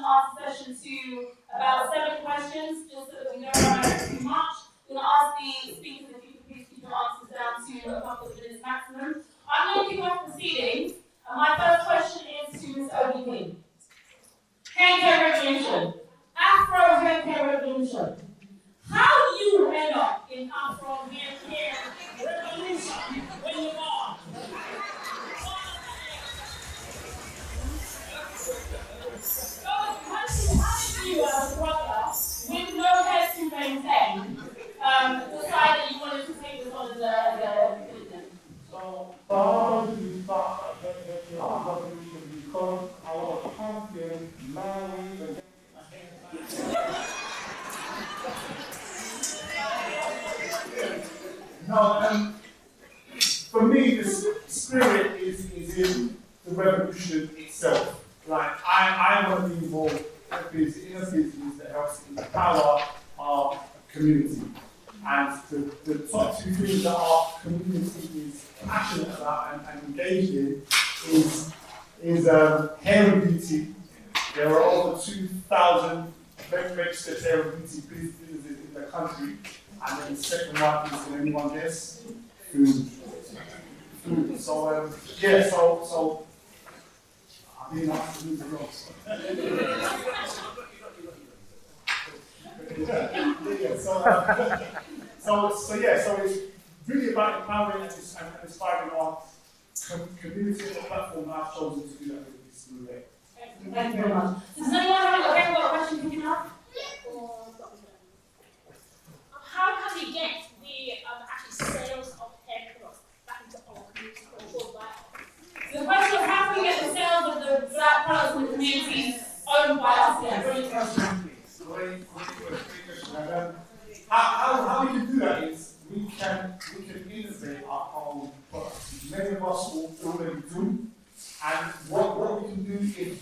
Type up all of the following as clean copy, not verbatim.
answer session to about 7 questions, just so that we don't run over too much. We're going to ask the speakers if you could please keep your answers down to a couple of minutes maximum. I'm going to kick off proceedings, and my first question is to Ms. OBP. Hair care revolution. Afro hair care revolution. How do you end up in Afro hair care revolution when you are? So, how did you, as a brother, with no hair to maintain, decide that you wanted to take this on as a business? So, probably thought that the revolution because I was confident, married, No, for me, the spirit is in the revolution itself. Like, I want to be involved in a business that helps empower our community. And the top 2 things that our community is passionate about and engaged in is hair and beauty. There are over 2,000 registered hair and beauty businesses in the country. And then the second one is, can anyone guess? Food. So, yeah, so I mean, that's the news so it's really about empowering and inspiring our community and the platform that I've chosen to do that with this new day. Thank you very much. Does anyone have a question for you now? How can we get the actual sales of hair products back into our community controlled by us? The question is, how can we get the sales of the black products in the community owned by us? Yeah, brilliant question. How we can do that is we can innovate our own products. Many of us will already do, and what we can do if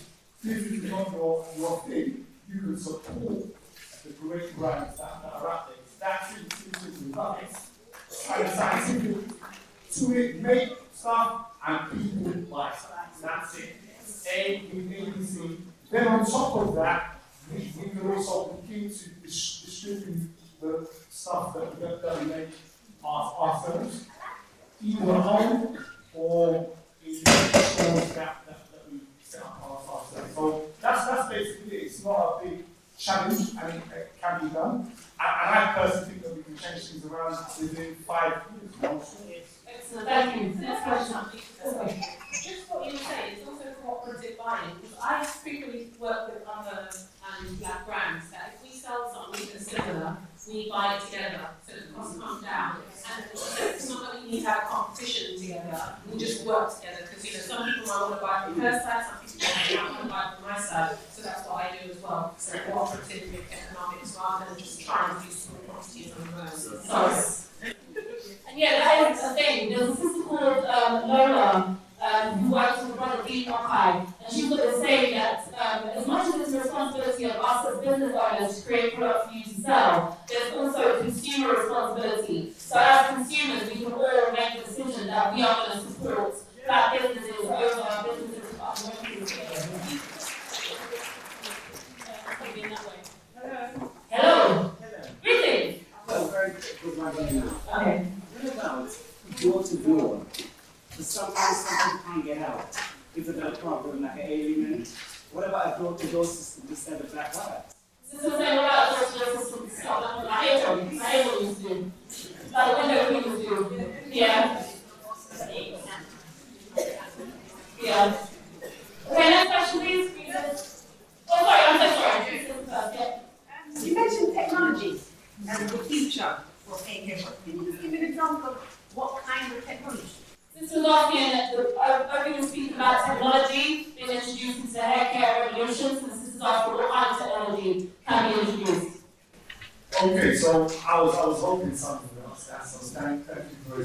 this is not your thing, you can support the great brands that are out there. That's it, nice and scientific to make stuff and people buy stuff. That's it. A, B, C. Then on top of that, we can also begin to distribute the stuff that we make ourselves, either at home or in stores that we set up ourselves. So that's basically it. It's not a big challenge, and it can be done. And I personally think that we can change things around within 5 years. Excellent, thank you. Next question. Just what you were saying, it's also cooperative buying, because I frequently work with other black brands that if we sell something that's similar, we buy it together, so the cost comes down. And it's not that we need to have a competition together, we just work together, because some people might want to buy from her side, some people might want to buy from my side, so that's what I do as well. So cooperative with economics rather than just trying to do small quantities on the road. And yeah, that is a thing. There's a sister called Lola, who works with the brother Deep Archive, and she was saying that as much as it's the responsibility of us as business owners to create products for you to sell, there's also consumer responsibility. So as consumers, we can all make the decision that we are going to support black businesses over businesses that are Hello. Greetings. Well, very good morning. Okay. What about door to door? Because sometimes some people can't get out. Is it a problem like an alien? What about a door to door system to send a black wire? This is the same about door-to-door systems. I hate what you do. Like window cleaners do. Yeah. Yeah. Okay, next question, please. Oh, sorry, I'm so sorry. Please, first, yeah. You mentioned technology as the future for hair care. Can you just give me an example of what kind of technology? This was asking, I've been speaking about technology being introduced into the hair care revolution, so this is asking what kind of technology can be introduced. Okay, so I was hoping something else. So thank you very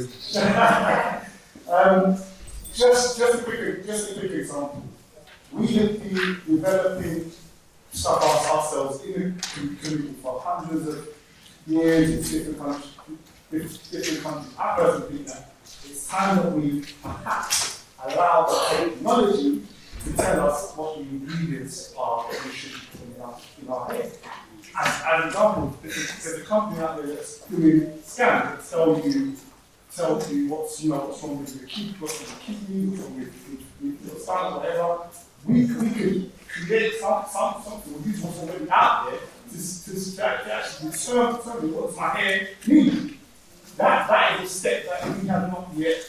much. Just a quick example. We have been developing stuff ourselves in the community for hundreds of years in different countries. I personally think that it's time that we perhaps allow the technology to tell us what the ingredients are that we should our hair. As an example, there's a company out there that's doing scans that tells you what's wrong with your kidney, what's wrong with your kidney, what's wrong with your spine, whatever. We could create something or use what's already out there to actually determine what does my hair need. That is a step that we have not yet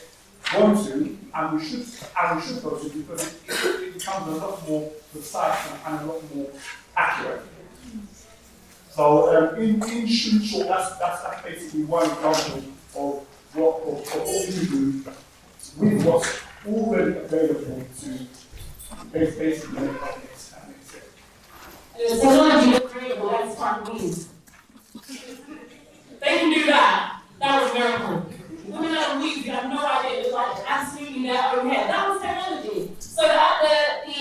gone to, and we should go to, because it becomes a lot more precise and a lot more accurate. So in short, that's basically one example of what we do with what's already available to basically make that make sense. Technology is creative, that's smart means. They can do that. That was very cool. Women that are weak, you have no idea, it's like absolutely their own hair. That was technology. So that the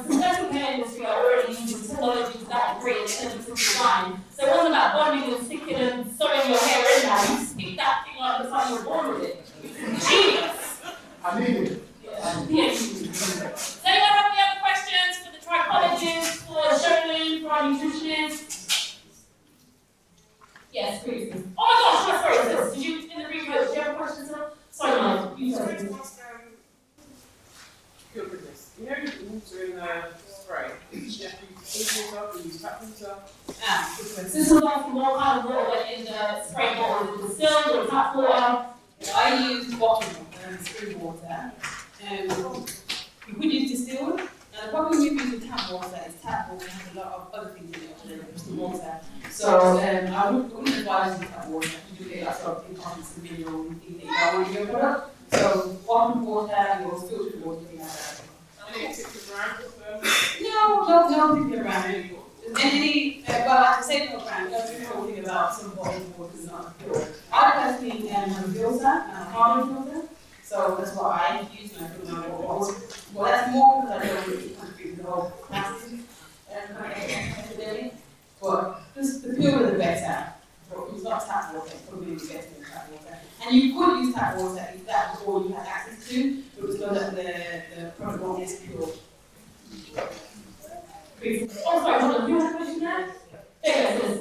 synthetic hair industry are already using technology to that degree in terms of design. So it wasn't about bonding and sticking and sewing your hair in there. You stick that thing on the time you're born with it. Genius. I need it. Does anyone have any other questions for the trichologists, for Sherlyn, for our nutritionists? Yes, please. Oh my gosh, sorry, sis. Did you, in the reverse, do you have a question, sir? Sorry, Mike. You said it. You know the water in the spray? You have to use water, you use tap water. This is asking what kind of water went in the spray bottle. Is it distilled or tap water? I use bottled spring water. You could use distilled. The problem with using tap water is tap water has a lot of other things in it other than just the water. So I wouldn't advise using tap water. You do get lots of incontinence and mineral and things that you don't want in your product. So bottled water, your filtered water, things like that. Any particular brand? No particular brand. Any, well, I can say no brand, that's the whole thing about some bottled water is not pure. I personally have a filter and a carbon filter, so that's what I use when I put my water. Well, that's more because I don't really contribute to the whole plastic epidemic, but just the purer the better. But if it's not tap water, it's probably better than tap water. And you could use tap water if that was all you had access to, but it was so that the product won't get pure. Oh, sorry, hold on. Do you have a question there? There it is.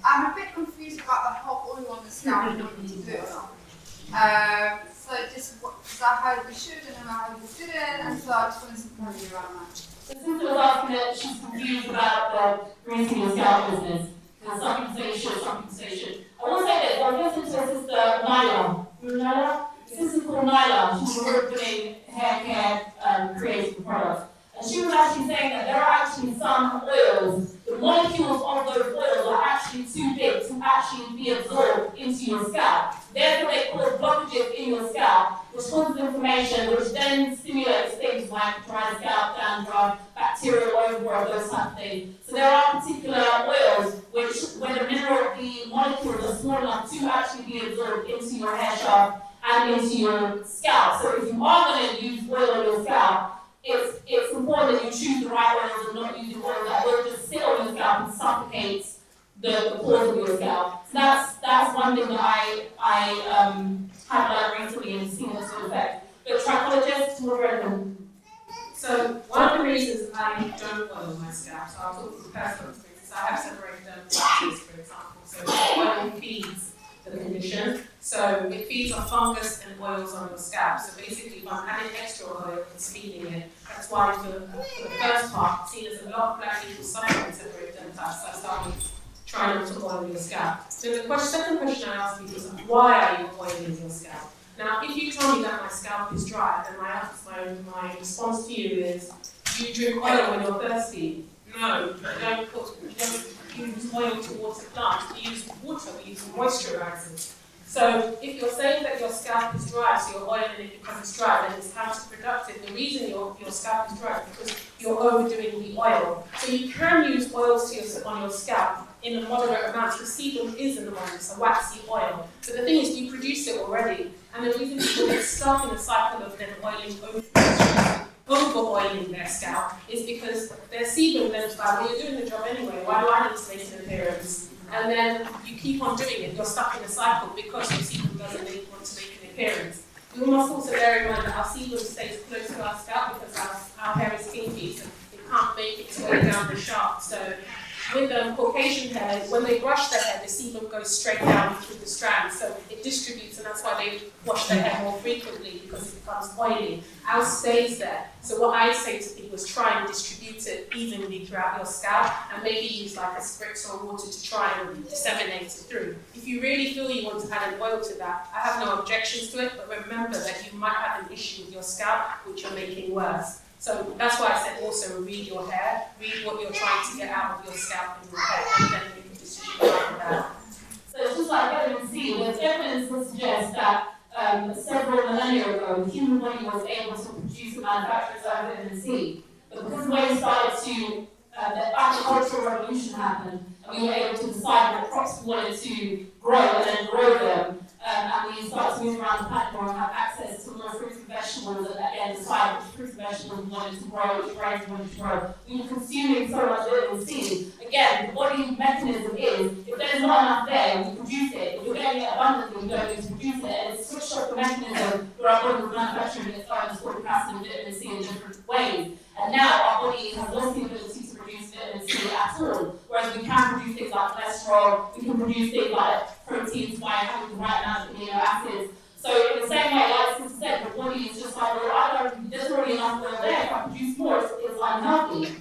I'm a bit confused about the hot oil on the scalp and not to put on. So just is that how we should and how we shouldn't, and so I just wanted to comment around that. So Cynthia was asking that she's confused about the rinsing your scalp business. And some people say you should, some people say you should. I want to say this, I was listening to her sister Nyla. Remember Nyla? Sister called Nyla. She's doing hair care creative products. And she was actually saying that there are actually some oils, the molecules of those oils are actually too big to actually be absorbed into your scalp. Therefore, they cause blockages in your scalp, which causes inflammation, which then stimulates things like dry scalp, dandruff, bacterial overgrowth, those types of things. So there are particular oils where the molecules are small enough to actually be absorbed into your hair shaft and into your scalp. So if you are going to use oil on your scalp, it's important that you choose the right oils and not using oils that will just sit on your scalp and suffocate the pores of your scalp. So that's one thing that I have learned recently and seen this effect. But trichologists will recommend. So one of the reasons I don't oil my scalp, so I'll talk from personal experiences. I have seborrheic dermatitis, for example. So oil feeds the condition. So it feeds on fungus and oils on your scalp. So basically, if I'm adding extra oil, it's feeding it. That's why for the first part, see there's a lot of black people suffering with seborrheic dermatitis. So I started trying not to oil your scalp. So the second question I ask people is, why are you oiling your scalp? Now, if you tell me that my scalp is dry, then my response to you is, do you drink oil when you're thirsty? No, you don't use oil to water plants. You use water, we use moisturizers. So if you're saying that your scalp is dry, so you're oiling it because it's dry, then it's counterproductive. The reason your scalp is dry is because you're overdoing the oil. So you can use oils on your scalp in a moderate amount. The sebum is an oil, it's a waxy oil. But the thing is, you produce it already. And the reason people get stuck in a cycle of then over-oiling their scalp is because their sebum then is like, well, you're doing the job anyway, why do I need to make an appearance? And then you keep on doing it, you're stuck in a cycle because your sebum doesn't want to make an appearance. We must also bear in mind that our sebum stays close to our scalp because our hair is kinky, so it can't make its way down the shaft. So with Caucasian hair, when they brush their hair, the sebum goes straight down through the strands, so it distributes, and that's why they wash their hair more frequently, because it becomes oily. Ours stays there. So what I say to people is try and distribute it evenly throughout your scalp, and maybe use like a spritz or water to try and disseminate it through. If you really feel you want to add an oil to that, I have no objections to it, but remember that you might have an issue with your scalp, which you're making worse. So that's why I said also read your hair, read what you're trying to get out of your scalp and your hair, and then make a decision about that. So it's just like vitamin C. There's evidence that suggests that several millennia ago, the human body was able to produce and manufacture its own vitamin C. But because when we started to, the agricultural revolution happened, and we were able to decide what crops we wanted to grow and then grow them, and we started to move around the planet more and have access to more fruits and vegetables, and again decide which fruits and vegetables we wanted to grow, which grains we wanted to grow. We were consuming so much vitamin C. Again, the body mechanism is, if there's not enough there, we produce it. If you're getting it abundantly, we don't need to produce it. And it's switched off the mechanism where our body was manufacturing its own ascorbic acid and vitamin C in different ways. And now our body has lost the ability to produce vitamin C at all. Whereas we can produce things like cholesterol, we can produce things like proteins by having the right amount of amino acids. So in the same way, like Sister said, the body is just like, well, there's already enough oil there. If I produce more, it's unhealthy.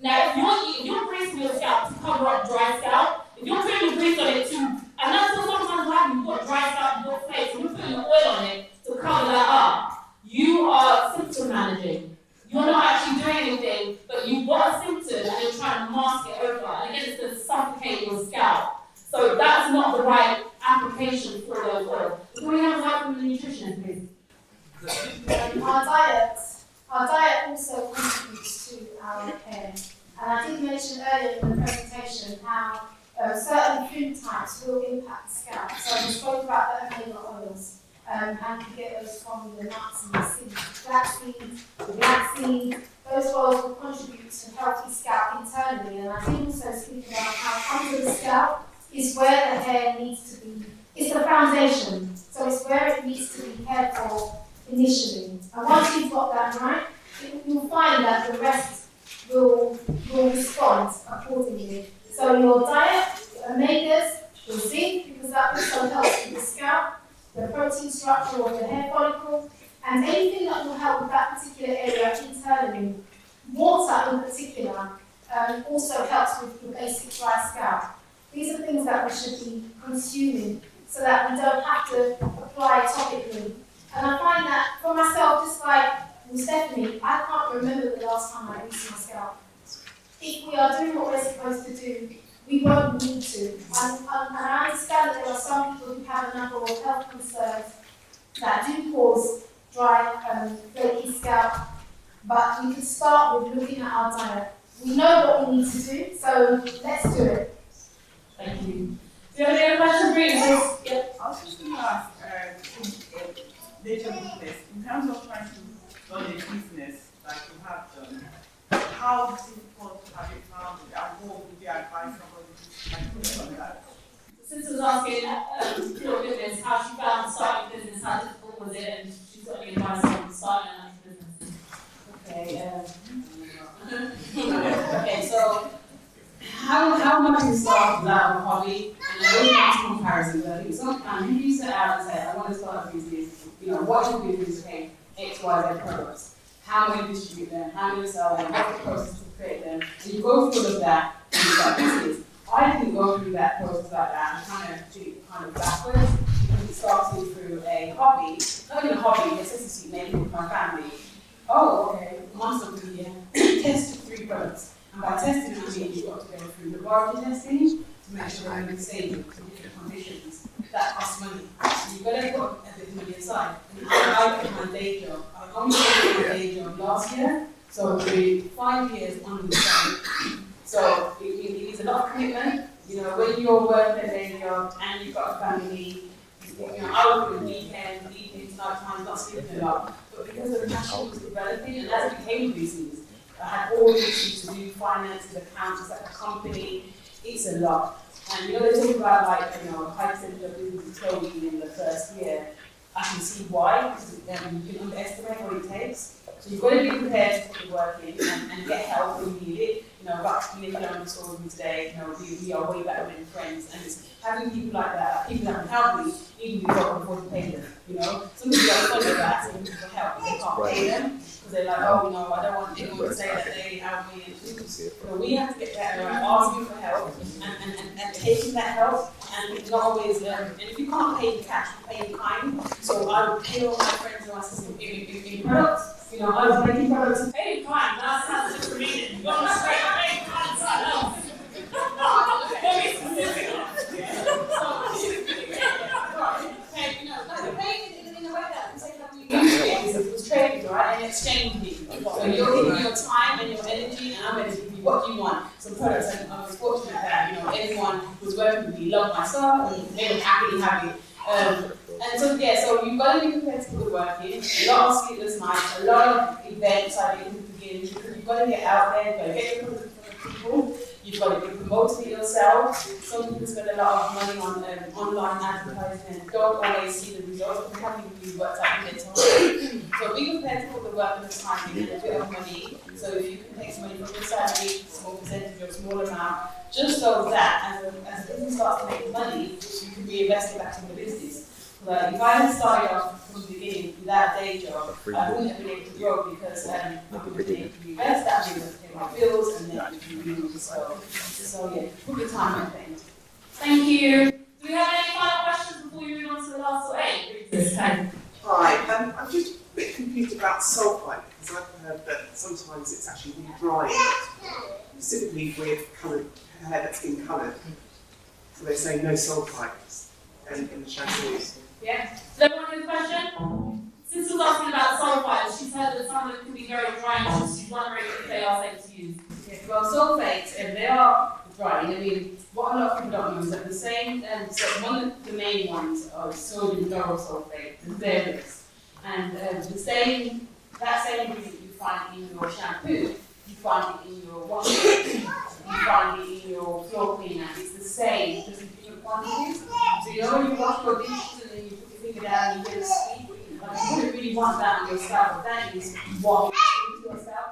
Now, if you're greasing your scalp to cover up dry scalp, if you're putting the grease on it and that's what sometimes happens, you've got dry scalp, you've got face, and you're putting the oil on it to cover that up, you are symptom managing. You're not actually doing anything, but you've got a symptom and you're trying to mask it over. And again, it's going to suffocate your scalp. So that's not the right application for those oils. Can we have a word from the nutritionist, please? Our diet also contributes to our hair. And I did mention earlier in the presentation how certain food types will impact the scalp. So we spoke about the omega oils. And you get those from the nuts and the seeds, the black seeds, those oils will contribute to healthy scalp internally. And I did also speak about how under the scalp is where the hair needs to be. It's the foundation, so it's where it needs to be cared for initially. And once you've got that right, you'll find that the rest will respond accordingly. So your diet, your omegas, your zinc, because that also helps with the scalp, the protein structure of the hair follicle, and anything that will help with that particular area internally. Water in particular also helps with the basic dry scalp. These are things that we should be consuming so that we don't have to apply topically. And I find that for myself, just like with Stephanie, I can't remember the last time I greased my scalp. If we are doing what we're supposed to do, we won't need to. And I understand that there are some people who have a number of health concerns that do cause dry, flaky scalp, but we can start with looking at our diet. We know what we need to do, so let's do it. Thank you. Do you have any other questions, Reese? Yep. I was just going to ask, later business, in terms of trying to run a business like you have done, how difficult have you found it, and what would you advise somebody on that? Sister was asking, pure goodness, how she found starting a business, how difficult was it, and she's got any advice on starting a business. Okay, okay, so how much you start without a hobby, and I always make comparisons. I think sometimes if you set out and say, I want to start a business, what should be a business? Okay, X, Y, Z products. How am I going to distribute them? How am I going to sell them? What's the process to create them? And you go through all of that and you start business. I didn't go through that process like that. I kind of did it kind of backwards. Because it started through a hobby, not even a hobby, necessity, maybe with my family. Oh, okay, once a week, tested 3 products. And by testing, I mean you've got to go through laboratory testing to make sure they're stable to different conditions. That costs money. So you've got to put a bit of money aside. And I quit my day job. I only quit my day job last year, so we're 5 years under the sun. So it is a lot of commitment. When you're working a day job and you've got a family, I work on weekends, evenings, night times, not sleeping a lot. But because of the passion was developing, and as it became business, I had all these things to do, finances, accounts, like a company. It's a lot. And they talk about high percentage of business is closing in the first year. I can see why, because you can underestimate what it takes. So you've got to be prepared to put the work in and get help when you need it. You know, about you know, story with me today, you know, we are way better than friends, and it's having people like that, people that can help me, even before I can afford to pay them. You know, some people are funny with that, asking people for help, they can't pay them because they're like, oh no, I don't want anyone to say that they help me. So we have to get better at asking for help and taking that help, and not always. And if you can't pay in cash, pay in kind. So I would pay all my friends and my sisters in products. You know, I was making products. Pay in kind, that sounds just reading. You got to straight pay in kind, something else. Very specific. You know, like paying in a way that say that we was trading, right, and exchanging. So you're giving your time and your energy, and I'm going to give you what you want. Some products, and I was fortunate that, you know, everyone who was working with me loved my stuff, and they were happily happy. And so, yeah, so you've got to be prepared to put the work in. A lot of sleepless nights, a lot of events I did in the beginning, because you've got to get out there, you've got to get your product in front of people, you've got to be promoting it yourself. Some people spend a lot of money on online advertising and don't always see the results, but having you worked out in their time. So be prepared to put the work and the time in, a bit of money. So if you can take some money from your salary, small percentage or a small amount, just so that as the business starts to make money, you can reinvest it back in the business. But if I had started off from the beginning without a day job, I wouldn't have been able to grow because I wouldn't have been able to invest, that would have pay my bills, and then it would be really so yeah, put your time in things. Thank you. Do we have any final questions before we move on to the last eight? Hi, I'm just a bit confused about sulphite, because I've heard that sometimes it's actually really drying, specifically with coloured hair that's been coloured. So they say no sulphites in the shampoos. Yeah. Does everyone have a question? Sis was asking about sulfites. She's heard that some of them can be very dry, and she's wondering if they are safe to use. Yeah, well, sulphates, they are drying. I mean, what a lot of people don't know is that the same, so one of the main ones are sodium lauryl sulfate, the various. And that same ingredient you find in your shampoo, you find it in your wash, you find it in your floor cleaner. It's the same, just in different quantities. So you know when you wash your dishes and then you put your finger down and you get a sweep, like you wouldn't really want that on your scalp, but that is wash into your scalp,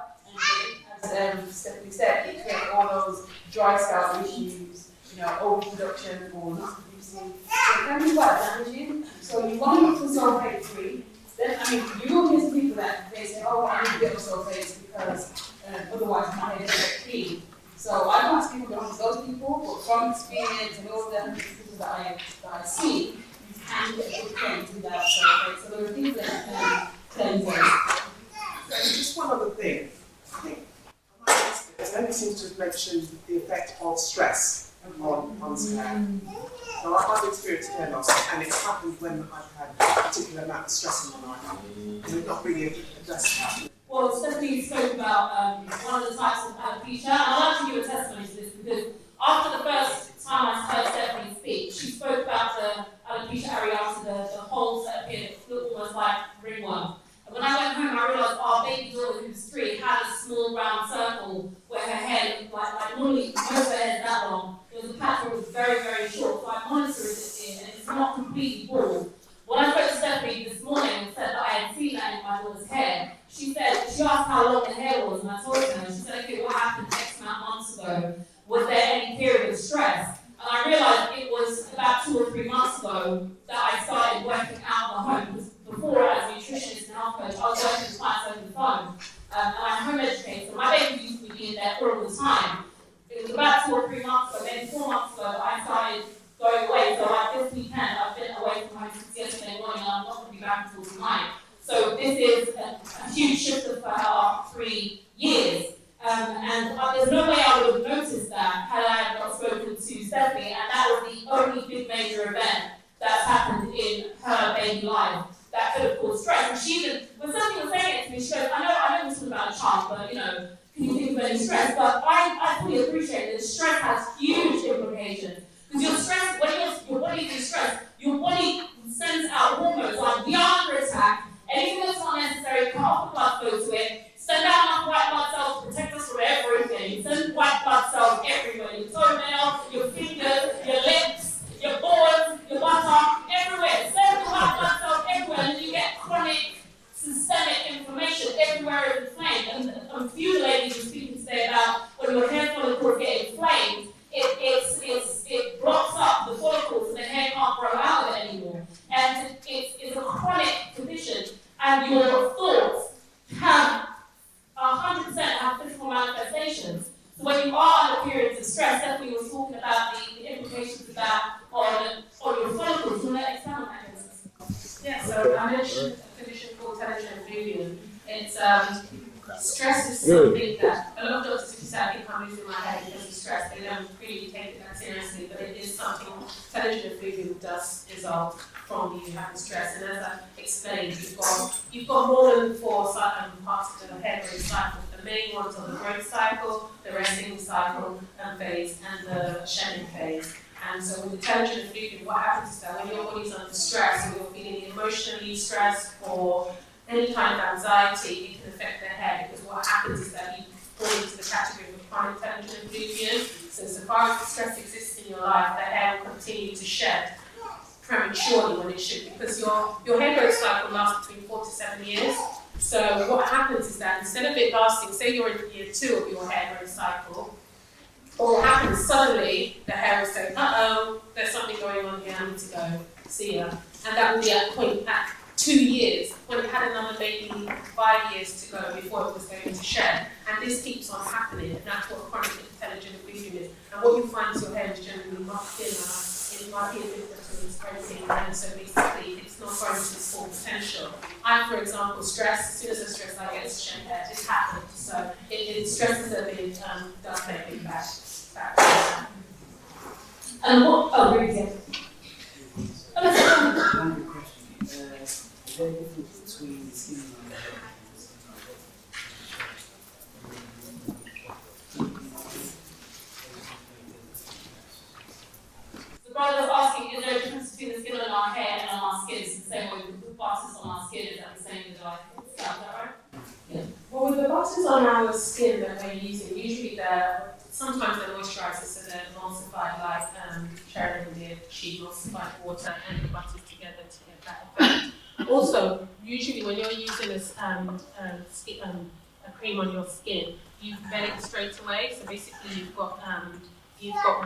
and then, as Stephanie said, it creates all those dry scalp issues, you know, overproduction or not producing. So it can be quite damaging. So you want to look for sulfate free. Then, I mean, you will hear some people that they say, oh, I need a bit of sulfates because otherwise my hair doesn't get clean. So I don't ask people to use those people, but from experience and all the people that I see, you can get good cleanse without sulfates. So there are things that can cleanse those. Just one other thing. I think nobody seems to have mentioned the effect of stress on one's hair. Now, I've experienced hair loss, and it's happened when I've had a particular amount of stress in my life, and we've not really addressed that. Well, Stephanie spoke about one of the types of alopecia, and I'd like to give a testimony to this because after the first time I heard Stephanie speak, she spoke about the alopecia areata, the holes that appeared that look almost like ringworm. And when I went home, I realised our baby daughter, who's 3, had a small round circle where her hair looked like normally most of her hair is that long. It was a patch that was very, very short, so I monitored it in, and it's not completely bald. When I spoke to Stephanie this morning and said that I had seen that in my daughter's hair, she asked how long the hair was, and I told her, and she said, okay, what happened X amount of months ago? Was there any period of stress? And I realised it was about 2 or 3 months ago that I started working out of the home. Because before, as a nutritionist and health coach, I was working with clients over the phone. And I'm home educated, so my baby used to be in there all the time. It was about 2 or 3 months ago, maybe 4 months ago, that I started going away. So like this weekend, I've been away from home since yesterday morning, and I'm not going to be back until tonight. So this is a huge shift for her after 3 years. And there's no way I would have noticed that had I not spoken to Stephanie, and that was the only big major event that's happened in her baby life that could have caused stress. And she even, when Stephanie was saying it to me, she goes, I know this was about a child, but can you think of any stress? But I fully appreciate that stress has huge implications. Because your stress, when your body is stressed, your body sends out hormones like we are under attack. Anything that's not necessary, cut off the blood flow to it. Send out enough white blood cells to protect us from everything. Send white blood cells everywhere. Your toenail, your fingers, your lips, your bones, your buttock, everywhere. Send the white blood cells everywhere. and your thoughts have 100% have physical manifestations. So when you are under periods of stress, that's when you're talking about the implications of that on your follicles. You want to expand on that, Joseph? Yeah, so I mentioned a condition called telogen effluvium. It's stress is something that a lot of doctors who say I think I'm losing my head because of stress, they don't really take it that seriously, but it is something telogen effluvium does result from you having stress. And as I explained, you've got more than 4 parts of the hair growth cycle. The main ones are the growth cycle, the resting cycle phase, and the shedding phase. And so with the telogen effluvium, what happens is that when your body's under stress, or you're feeling emotionally stressed or any kind of anxiety, it can affect the hair, because what happens is that you fall into the category of chronic telogen effluvium. So far as the stress exists in your life, the hair will continue to shed prematurely when it should, because your hair growth cycle lasts between 4 to 7 years. So what happens is that instead of it lasting, say you're in year 2 of your hair growth cycle, what happens suddenly, the hair will say, uh-oh, there's something going on here, I need to go, see ya. And that will be at point at 2 years, when it had another maybe 5 years to go before it was going to shed. And this keeps on happening, and that's what chronic telogen effluvium is. And what you find is your hair is generally much thinner, it might be a bit between spreading, and so basically it's not growing to its full potential. I, for example, stress, as soon as I stress, I get shed hair. This happens. So it stresses a bit, does make it back. And what, oh, really, yeah. One quick question. Is there a difference between skin and hair? The brother was asking, is there a difference between the skin on our hair and on our skin? It's the same way with the buttons on our skin, is that the same as our scalp, is that right? Yeah. Well, with the buttons on our skin that we're using, usually sometimes they're moisturizers, so they're emulsified, like Sheridan did. She emulsified water and the buttons together to get that effect. Also, usually when you're using a cream on your skin, you vet it straight away. So basically, you've got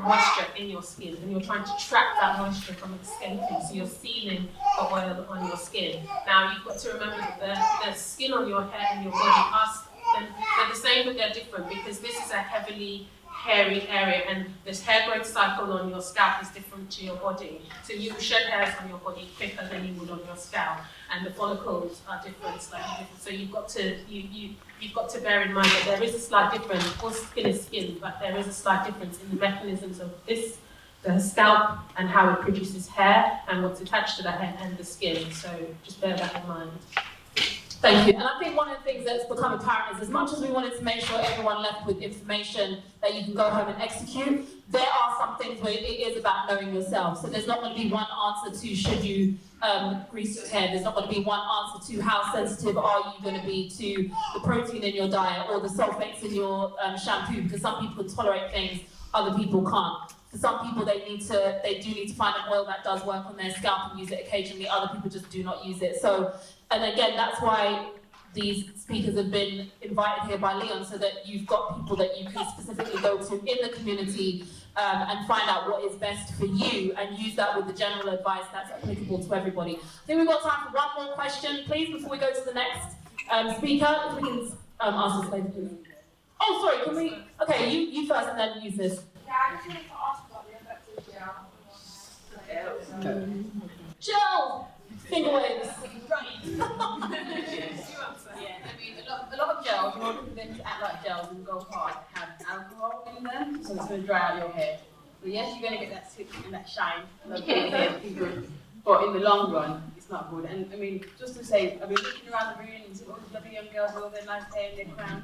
moisture in your skin, and you're trying to trap that moisture from escaping. So you're sealing the oil on your skin. Now you've got to remember that the skin on your hair and your body they're the same, but they're different, because this is a heavily hairy area, and this hair growth cycle on your scalp is different to your body. So you shed hairs on your body quicker than you would on your scalp, and the follicles are different, slightly different. So you've got to bear in mind that there is a slight difference. All skin is skin, but there is a slight difference in the mechanisms of the scalp, and how it produces hair, and what's attached to the hair and the skin. So just bear that in mind. Thank you. And I think one of the things that's become apparent is, as much as we wanted to make sure everyone left with information that you can go home and execute, there are some things where it is about knowing yourself. So there's not going to be one answer to should you grease your hair. There's not going to be one answer to how sensitive are you going to be to the protein in your diet or the sulphites in your shampoo, because some people tolerate things other people can't. For some people, they do need to find an oil that does work on their scalp and use it occasionally. Other people just do not use it. So, and again, that's why these speakers have been invited here by Leon, so that you've got people that you can specifically go to in the community and find out what is best for you, and use that with the general advice that's applicable to everybody. I think we've got time for one more question, please, before we go to the next speaker. If we can ask this lady, please. Oh, sorry, can we? Okay, you first, and then use this. Yeah, I just wanted to ask about the effects of gel. Gel! Finger waves. Yeah, I mean, a lot of gels, in order for them to act like gels and go hard, have alcohol in them, so it's going to dry out your hair. So yes, you're going to get that slip and that shine, like your hair is good, but in the long run, it's not good. And I mean, just to say, I've been looking around the room and see all these lovely young girls with all their nice hair and their crown.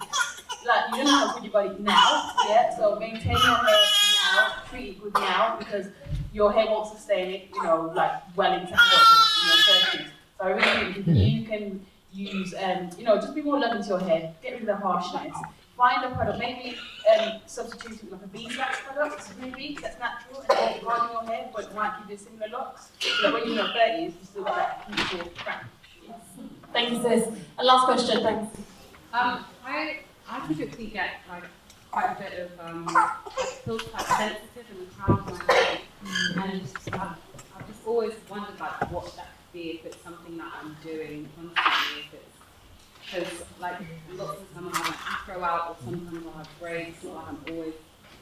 Like, you don't know how to put your body now, yeah? So maintain your hair now, treat it good now, because your hair won't sustain it, you know, like well into adulthood, in your 30s. So I really think you can use, you know, just be more loving to your hair, get rid of the harshness. Find a product, maybe substitute it with like a beeswax product, maybe, that's natural, and don't harden your hair, but it might give you similar looks. So that when you're in your 30s, you still got that beautiful crack. Yes. Thank you, sis. And last question, thanks. I typically get like quite a bit of I feel quite sensitive and proud of my hair, and I've just always wondered like what that could be, if it's something that I'm doing constantly, if Because like lots of the time I have my afro out, or sometimes I'll have braids. It's not like I'm always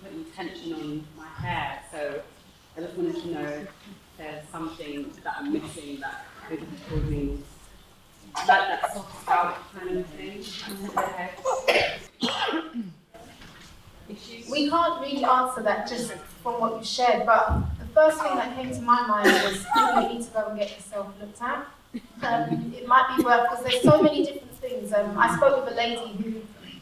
putting tension on my hair. So I just wanted to know if there's something that I'm missing that could cause me like that soft scalp kind of thing under the head. We can't really answer that just from what you shared, but the first thing that came to my mind was you need to go and get yourself looked at. It might be worth, because there's so many different things. I spoke with a lady who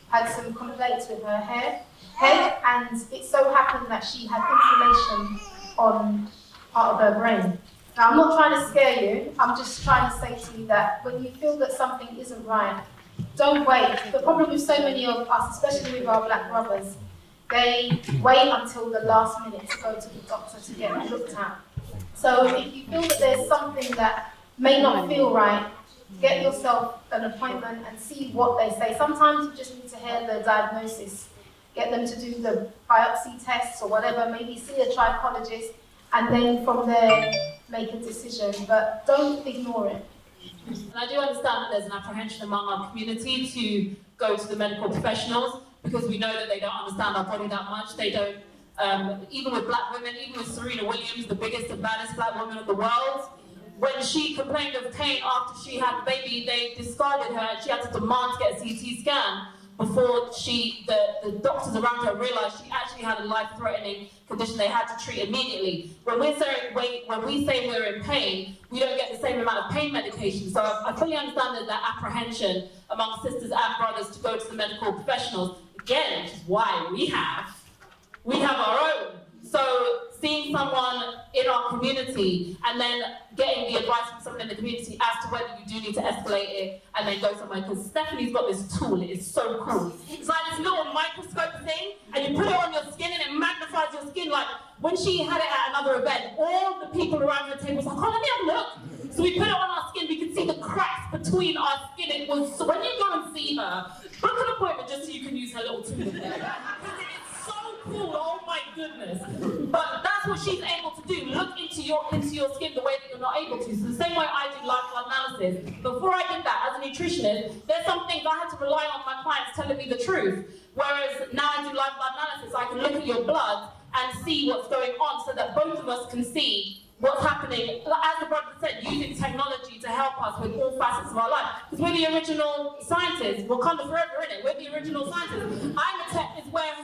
had some complaints with her head, and it so happened that she had inflammation on part of her brain. Now, I'm not trying to scare you, I'm just trying to say to you that when you feel that something isn't right, don't wait. The problem with so many of us, especially with our black brothers, they wait until the last minute to go to the doctor to get looked at. So if you feel that there's something that may not feel right, get yourself an appointment and see what they say. Sometimes you just need to hear the diagnosis, get them to do the biopsy tests or whatever, maybe see a trichologist, and then from there make a decision, but don't ignore it. And I do understand that there's an apprehension among our community to go to the medical professionals, because we know that they don't understand our body that much. They don't, even with black women, even with Serena Williams, the biggest and baddest black woman in the world, when she complained of pain after she had the baby, they discarded her and she had to demand to get a CT scan before the doctors around her realized she actually had a life-threatening condition they had to treat immediately. When we say we're in pain, we don't get the same amount of pain medication. So I fully understand that apprehension among sisters and brothers to go to the medical professionals, again, which is why we have our own. So seeing someone in our community and then getting the advice from someone in the community as to whether you do need to escalate it and then go somewhere, because Stephanie's got this tool, it is so cool. It's like this little microscope thing, and you put it on your skin and it magnifies your skin. Like when she had it at another event, all the people around her table was like, oh, let me have a look. So we put it on our skin, we could see the cracks between our skin. It was, so when you go and see her, book an appointment just so you can use her little tool. Cool, oh my goodness. But that's what she's able to do. Look into your skin the way that you're not able to. So the same way I do live blood analysis. Before I did that as a nutritionist, there's some things I had to rely on my clients telling me the truth. Whereas now I do live blood analysis, I can look at your blood and see what's going on so that both of us can see what's happening, as the brother said, using technology to help us with all facets of our life. Because we're the original scientists. Wakanda forever, innit? We're the original scientists. Imatech is where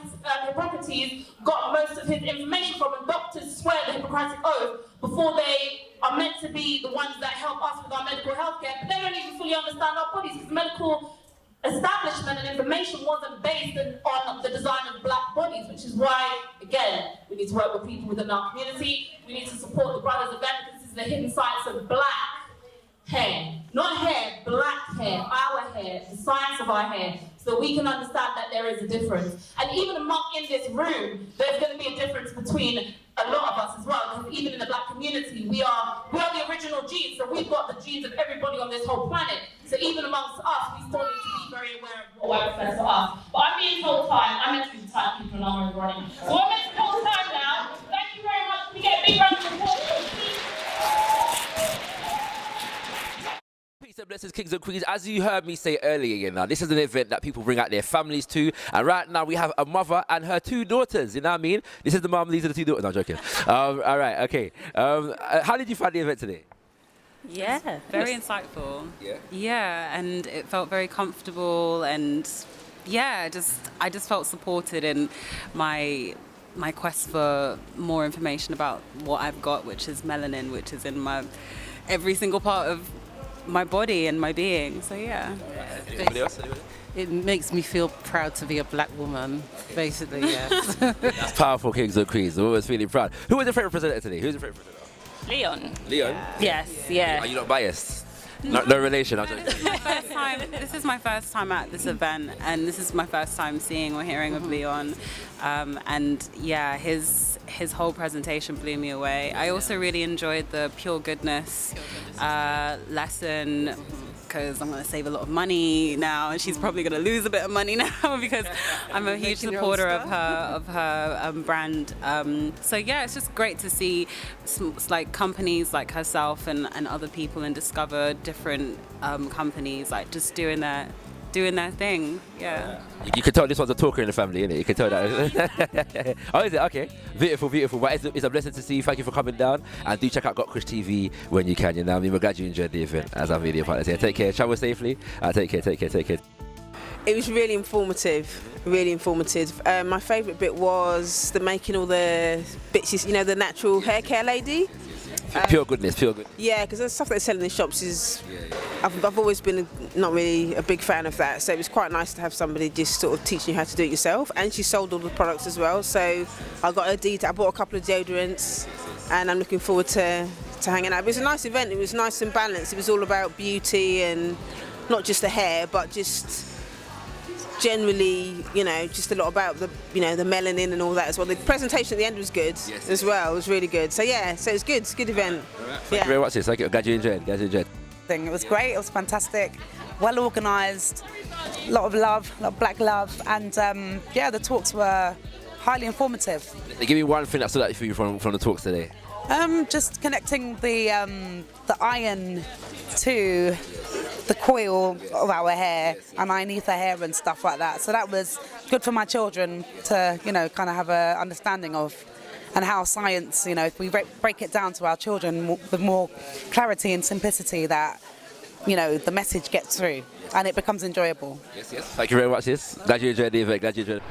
Hippocrates got most of his information from, and doctors swear the Hippocratic Oath before they are meant to be the ones that help us with our medical health care, but they don't even fully understand our bodies, because medical establishment and information wasn't based on the design of black bodies, which is why, again, we need to work with people within our community. We need to support the brothers event, because this is the hidden science of black hair. Not hair, black hair, our hair, the science of our hair, so that we can understand that there is a difference. And even in this room, there's going to be a difference between a lot of us as well, because even in the black community, we are the original genes, so we've got the genes of everybody on this whole planet. So even amongst us, we still need to be very aware of what works best for us. But I'm being told time. I'm meant to be the timekeeper and I'm running. So I'm meant to call time now. Thank you very much. Can we get a big round of applause? Peace and blessings, kings and queens. As you heard me say earlier, this is an event that people bring out their families to. And right now we have a mother and her two daughters, you know what I mean? This is the mum, these are the two daughters. No, I'm joking. All right, okay. How did you find the event today? Yeah, very insightful. Yeah, and it felt very comfortable, and yeah, I just felt supported in my quest for more information about what I've got, which is melanin, which is in every single part of my body and my being. So yeah. Anybody else? It makes me feel proud to be a black woman, basically, yes. That's powerful, kings and queens. I'm always feeling proud. Who was your favourite presenter today? Who's your favourite presenter? Leon. Leon? Yes, yeah. Are you not biased? No relation, I'm joking. This is my first time at this event, and this is my first time seeing or hearing of Leon. And yeah, his whole presentation blew me away. I also really enjoyed the pure goodness lesson, because I'm going to save a lot of money now, and she's probably going to lose a bit of money now because I'm a huge supporter of her brand. So yeah, it's just great to see like companies like herself and other people, and discover different companies like just doing their doing their thing. Yeah. You can tell this one's a talker in the family, innit? You can tell that. Oh, is it? Okay. Beautiful, beautiful. But it's a blessing to see you. Thank you for coming down. And do check out Got Kush TV when you can. You know what I mean? We're glad you enjoyed the event, as our video partners here. Take care. Travel safely. Take care. It was really informative, really informative. My favourite bit was the making all the bits, you know, the natural hair care lady. Pure goodness, pure good. Yeah, because the stuff they sell in the shops is, I've always been not really a big fan of that. So it was quite nice to have somebody just sort of teaching you how to do it yourself. And she sold all the products as well. So I got a detail. I bought a couple of deodorants, and I'm looking forward to hanging out. It was a nice event. It was nice and balanced. It was all about beauty and not just the hair, but just generally, you know, just a lot about the, you know, the melanin and all that as well. The presentation at the end was good as well. It was really good. So yeah, so it's good. It's a good event. Thank you very much, sis. Thank you. Glad you enjoyed. It was great. It was fantastic. Well organised. A lot of love, a lot of black love, and yeah, the talks were highly informative. Give me one thing that stood out for you from the talks today. Just connecting the iron to the coil of our hair, and I need the hair and stuff like that. So that was good for my children to, you know, kind of have an understanding of, and how science, you know, if we break it down to our children with more clarity and simplicity, that, you know, the message gets through and it becomes enjoyable. Yes. Thank you very much, sis. Glad you enjoyed the event.